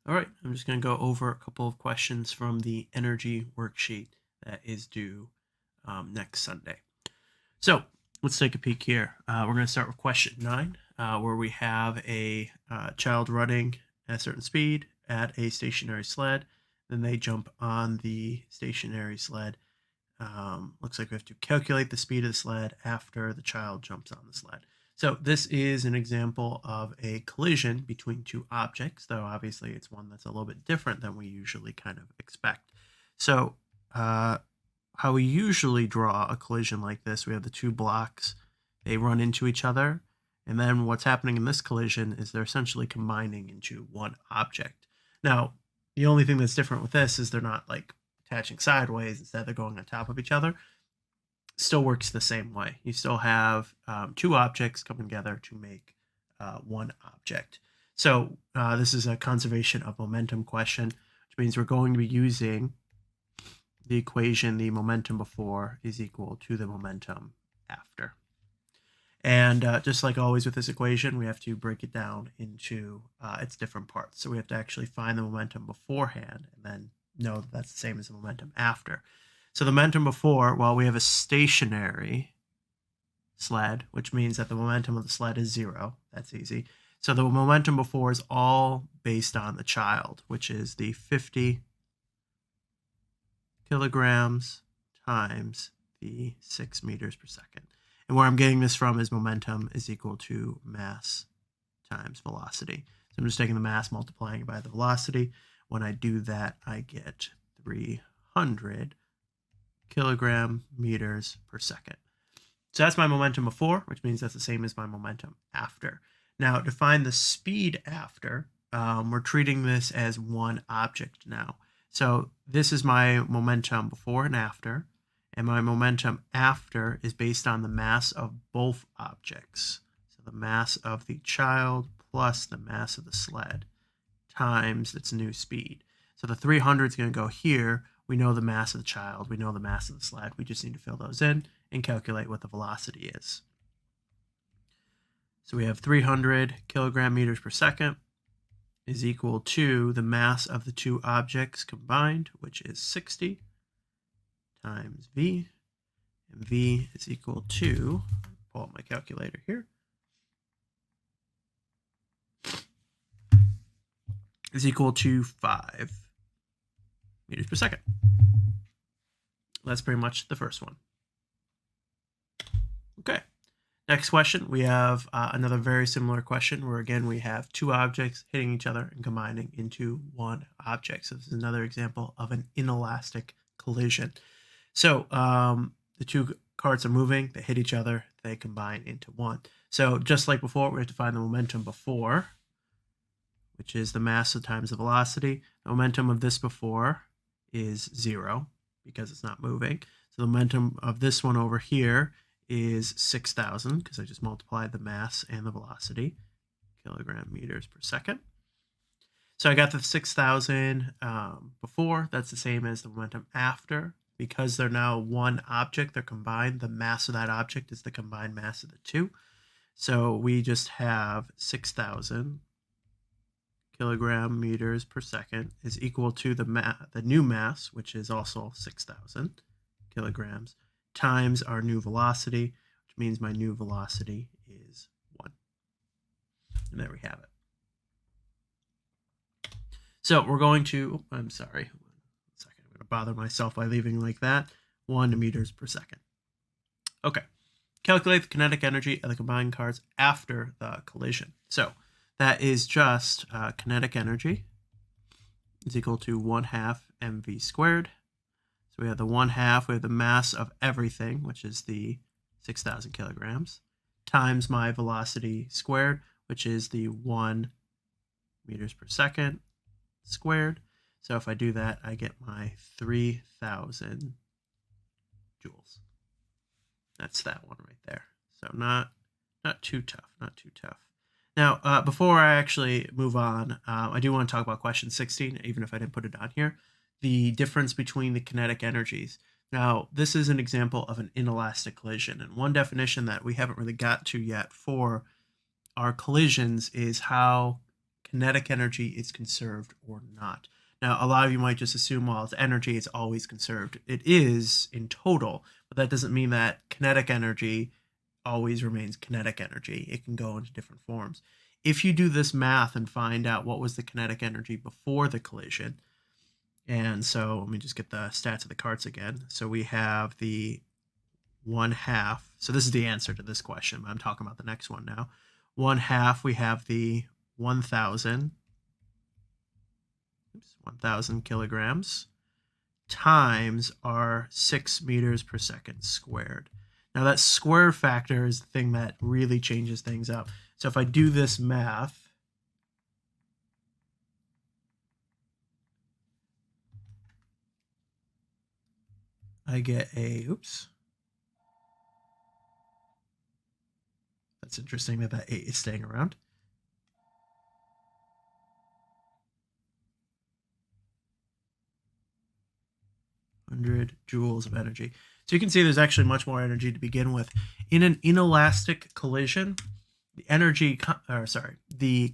All right, I'm just going to go over a couple of questions from the energy worksheet that is due next Sunday. So let's take a peek here. We're going to start with question 9, where we have a child running at a certain speed at a stationary sled. Then they jump on the stationary sled. Looks like we have to calculate the speed of the sled after the child jumps on the sled. So this is an example of a collision between two objects, though obviously it's one that's a little bit different than we usually kind of expect. So how we usually draw a collision like this, we have the two blocks, they run into each other, and then what's happening in this collision is they're essentially combining into one object. Now, the only thing that's different with this is they're not like attaching sideways, instead they're going on top of each other. Still works the same way. You still have two objects coming together to make one object. So this is a conservation of momentum question, which means we're going to be using the equation the momentum before is equal to the momentum after. And just like always with this equation, we have to break it down into its different parts. So we have to actually find the momentum beforehand and then know that that's the same as the momentum after. So the momentum before, well, we have a stationary sled, which means that the momentum of the sled is 0. That's easy. So the momentum before is all based on the child, which is the 50 kilograms times the 6 meters per second. And where I'm getting this from is momentum is equal to mass times velocity. So I'm just taking the mass, multiplying it by the velocity. When I do that, I get 300 kilogram meters per second. So that's my momentum before, which means that's the same as my momentum after. Now, to find the speed after, we're treating this as one object now. So this is my momentum before and after, and my momentum after is based on the mass of both objects. So the mass of the child plus the mass of the sled times its new speed. So the 300 is going to go here. We know the mass of the child. We know the mass of the sled. We just need to fill those in and calculate what the velocity is. So we have 300 kilogram meters per second is equal to the mass of the two objects combined, which is 60 times V. And V is equal to, pull up my calculator here, is equal to 5 meters per second. That's pretty much the first one. Okay. Next question, we have another very similar question where again we have two objects hitting each other and combining into one object. So this is another example of an inelastic collision. So the two carts are moving, they hit each other, they combine into one. So just like before, we have to find the momentum before, which is the mass times the velocity. The momentum of this before is 0 because it's not moving. So the momentum of this one over here is 6,000 because I just multiplied the mass and the velocity, kilogram meters per second. So I got the 6,000 before. That's the same as the momentum after. Because they're now one object, they're combined. The mass of that object is the combined mass of the two. So we just have 6,000 kilogram meters per second is equal to the new mass, which is also 6,000 kilograms, times our new velocity, which means my new velocity is 1. And there we have it. So we're going to, I'm sorry, 1 second, I'm going to bother myself by leaving like that, 1 meters per second. Okay, calculate the kinetic energy of the combined cars after the collision. So that is just kinetic energy is equal to 1/2 mv squared. So we have the 1/2, we have the mass of everything, which is the 6,000 kilograms, times my velocity squared, which is the 1 meters per second squared. So if I do that, I get my 3,000 joules. That's that one right there. So not too tough, not too tough. Now, before I actually move on, I do want to talk about question 16, even if I didn't put it on here, the difference between the kinetic energies. Now, this is an example of an inelastic collision, and one definition that we haven't really got to yet for our collisions is how kinetic energy is conserved or not. Now, a lot of you might just assume, well, it's energy, it's always conserved. It is in total, but that doesn't mean that kinetic energy always remains kinetic energy. It can go into different forms. If you do this math and find out what was the kinetic energy before the collision, and so let me just get the stats of the carts again. So we have the 1/2. So this is the answer to this question. I'm talking about the next one now. 1/2, we have the 1,000 kilograms times our 6 meters per second squared. Now that square factor is the thing that really changes things up. So if I do this math, I get a, oops. That's interesting that that 8 is staying around. Joules of energy. So you can see there's actually much more energy to begin with. In an inelastic collision, the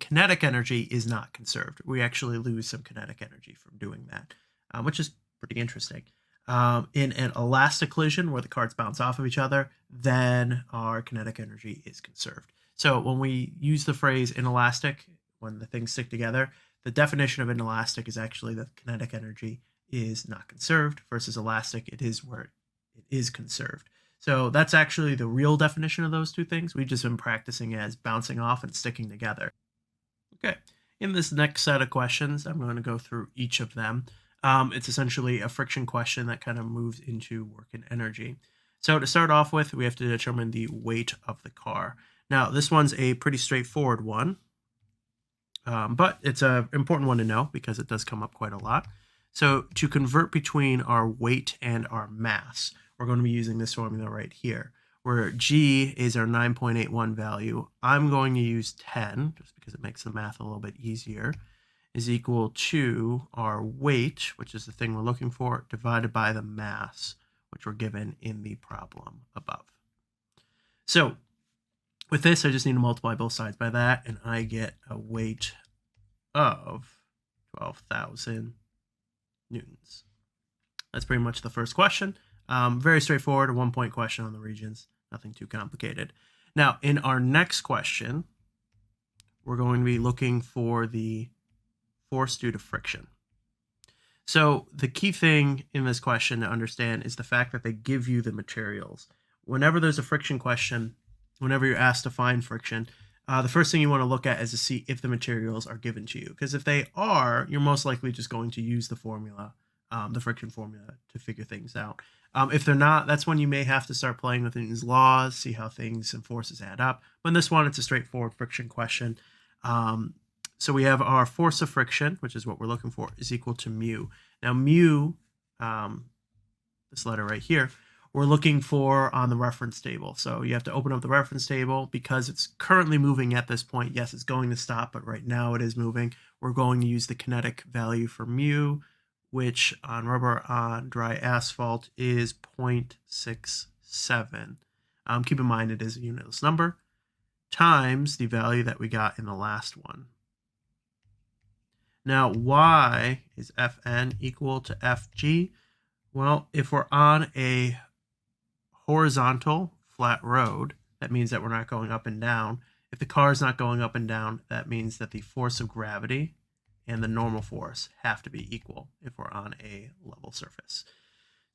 kinetic energy is not conserved. We actually lose some kinetic energy from doing that, which is pretty interesting. In an elastic collision where the carts bounce off of each other, then our kinetic energy is conserved. So when we use the phrase inelastic, when the things stick together, the definition of inelastic is actually that kinetic energy is not conserved versus elastic, it is where it is conserved. So that's actually the real definition of those two things. We've just been practicing as bouncing off and sticking together. Okay, in this next set of questions, I'm going to go through each of them. It's essentially a friction question that kind of moves into work and energy. So to start off with, we have to determine the weight of the car. Now, this one's a pretty straightforward one, but it's an important one to know because it does come up quite a lot. So to convert between our weight and our mass, we're going to be using this formula right here, where G is our 9.81 value. I'm going to use 10, just because it makes the math a little bit easier, is equal to our weight, which is the thing we're looking for, divided by the mass, which we're given in the problem above. So with this, I just need to multiply both sides by that, and I get a weight of 12,000 newtons. That's pretty much the first question. Very straightforward, a 1-point question on the regions, nothing too complicated. Now, in our next question, we're going to be looking for the force due to friction. So the key thing in this question to understand is the fact that they give you the materials. Whenever there's a friction question, whenever you're asked to find friction, the first thing you want to look at is to see if the materials are given to you. Because if they are, you're most likely just going to use the formula, the friction formula, to figure things out. If they're not, that's when you may have to start playing with Newton's laws, see how things and forces add up. But in this one, it's a straightforward friction question. So we have our force of friction, which is what we're looking for, is equal to mu. Now mu, this letter right here, we're looking for on the reference table. So you have to open up the reference table because it's currently moving at this point. Yes, it's going to stop, but right now it is moving. We're going to use the kinetic value for mu, which on rubber on dry asphalt is 0.67. Keep in mind it is a unitless number, times the value that we got in the last one. Now, why is Fn equal to Fg? Well, if we're on a horizontal flat road, that means that we're not going up and down. If the car is not going up and down, that means that the force of gravity and the normal force have to be equal if we're on a level surface.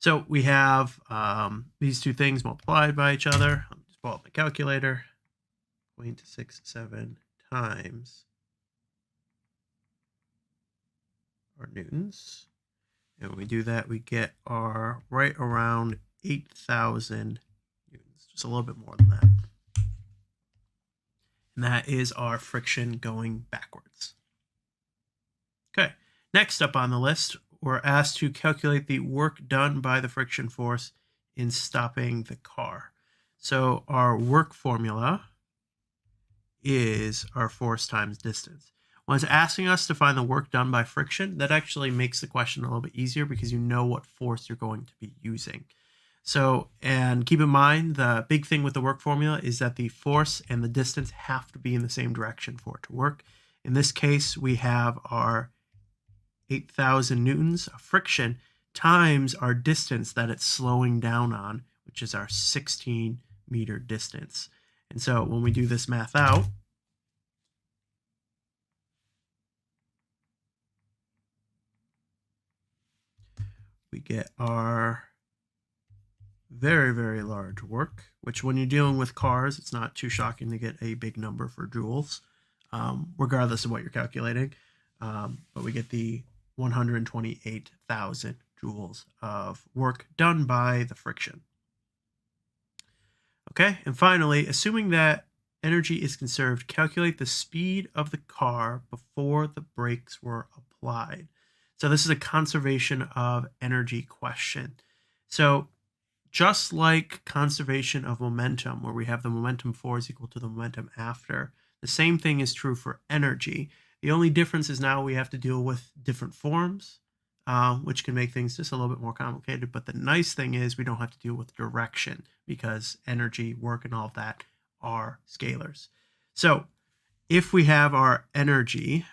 So we have these two things multiplied by each other. I'll just pull out my calculator. 0.67 times our newtons. And when we do that, we get our right around 8,000 newtons, just a little bit more than that. And that is our friction going backwards. Okay, next up on the list, we're asked to calculate the work done by the friction force in stopping the car. So our work formula is our force times distance. When it's asking us to find the work done by friction, that actually makes the question a little bit easier because you know what force you're going to be using. So, and keep in mind, the big thing with the work formula is that the force and the distance have to be in the same direction for it to work. In this case, we have our 8,000 newtons of friction times our distance that it's slowing down on, which is our 16-meter distance. And so when we do this math out, we get our very, very large work, which when you're dealing with cars, it's not too shocking to get a big number for joules, regardless of what you're calculating. But we get the 128,000 joules of work done by the friction. Okay, and finally, assuming that energy is conserved, calculate the speed of the car before the brakes were applied. So this is a conservation of energy question. So just like conservation of momentum, where we have the momentum before is equal to the momentum after, the same thing is true for energy. The only difference is now we have to deal with different forms, which can make things just a little bit more complicated. But the nice thing is we don't have to deal with direction because energy, work, and all of that are scalars. So if we have our energy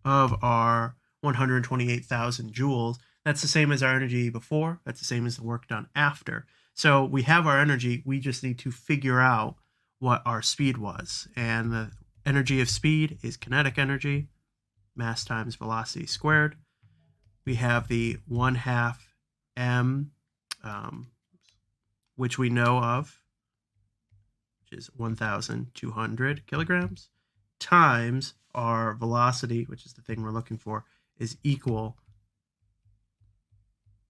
of our 128,000 joules, that's the same as our energy before, that's the same as the work done after. So we have our energy, we just need to figure out what our speed was. And the energy of speed is kinetic energy, mass times velocity squared. We have the 1/2 m, which we know of, which is 1,200 kilograms, times our velocity, which is the thing we're looking for, is equal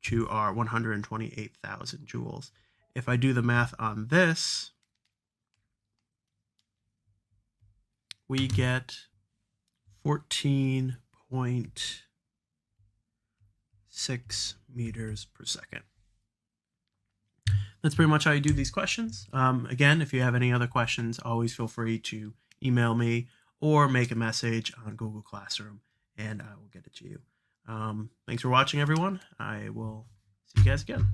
to our 128,000 joules. If I do the math on this, we get 14.6 meters per second. That's pretty much how you do these questions. Again, if you have any other questions, always feel free to email me or make a message on Google Classroom, and I will get it to you. Thanks for watching, everyone. I will see you guys again.